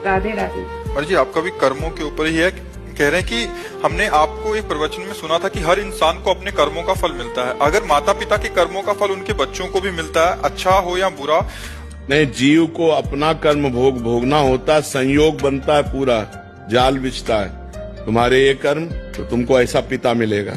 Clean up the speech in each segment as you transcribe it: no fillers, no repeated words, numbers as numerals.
राधे राधे। और जी आपका भी कर्मों के ऊपर ही है, कह रहे हैं कि हमने आपको एक प्रवचन में सुना था कि हर इंसान को अपने कर्मों का फल मिलता है। अगर माता पिता के कर्मों का फल उनके बच्चों को भी मिलता है, अच्छा हो या बुरा? नहीं, जीव को अपना कर्म भोगना होता है, संयोग बनता है, पूरा जाल बिछता है। तुम्हारे ये कर्म तो तुमको ऐसा पिता मिलेगा,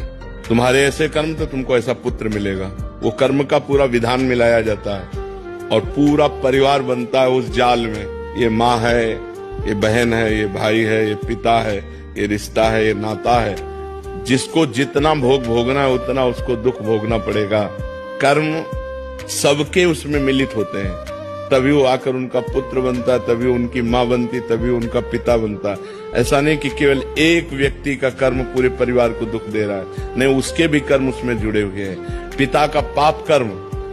तुम्हारे ऐसे कर्म तो तुमको ऐसा पुत्र मिलेगा। वो कर्म का पूरा विधान मिलाया जाता है और पूरा परिवार बनता है उस जाल में। ये माँ है, ये बहन है, ये भाई है, ये पिता है, ये रिश्ता है, ये नाता है। जिसको जितना भोग भोगना है उतना उसको दुख भोगना पड़ेगा। कर्म सबके उसमें मिलित होते हैं, तभी वो आकर उनका पुत्र बनता है, तभी उनकी माँ बनती, तभी उनका पिता बनता है। ऐसा नहीं कि केवल एक व्यक्ति का कर्म पूरे परिवार को दुख दे रहा है, नहीं, उसके भी कर्म उसमें जुड़े हुए हैं। पिता का पाप कर्म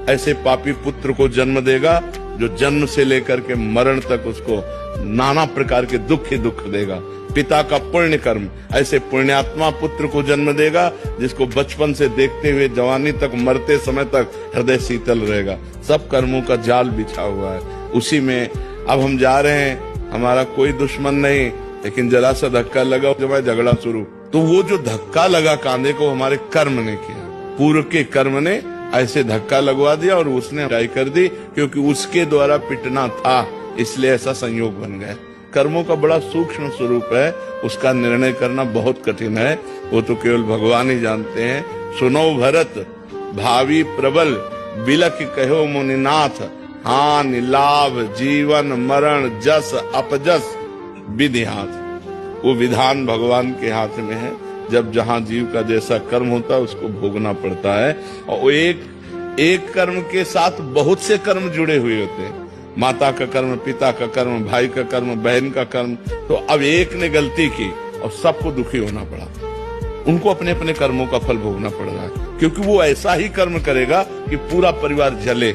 ऐसे पापी पुत्र को जन्म देगा जो जन्म से लेकर के मरण तक उसको नाना प्रकार के दुख ही दुख देगा। पिता का पुण्य कर्म ऐसे पुण्यात्मा पुत्र को जन्म देगा जिसको बचपन से देखते हुए जवानी तक, मरते समय तक हृदय शीतल रहेगा। सब कर्मों का जाल बिछा हुआ है उसी में। अब हम जा रहे हैं, हमारा कोई दुश्मन नहीं, लेकिन जरा सा धक्का लगा जब झगड़ा शुरू, तो वो जो धक्का लगा कांधे को हमारे कर्म ने किया, पूर्व के कर्म ने ऐसे धक्का लगवा दिया और उसने बुराई कर दी, क्योंकि उसके द्वारा पिटना था, इसलिए ऐसा संयोग बन गया। कर्मों का बड़ा सूक्ष्म स्वरूप है, उसका निर्णय करना बहुत कठिन है, वो तो केवल भगवान ही जानते हैं। सुनो भरत भावी प्रबल, बिलख कहो मुनिनाथ, हानि लाभ जीवन मरण जस अपजस विधि हाथ। वो विधान भगवान के हाथ में है। जब जहां जीव का जैसा कर्म होता है उसको भोगना पड़ता है, और एक कर्म के साथ बहुत से कर्म जुड़े हुए होते हैं। माता का कर्म, पिता का कर्म, भाई का कर्म, बहन का कर्म। तो अब एक ने गलती की और सबको दुखी होना पड़ा, उनको अपने अपने कर्मों का फल भोगना पड़ रहा है, क्योंकि वो ऐसा ही कर्म करेगा कि पूरा परिवार जले।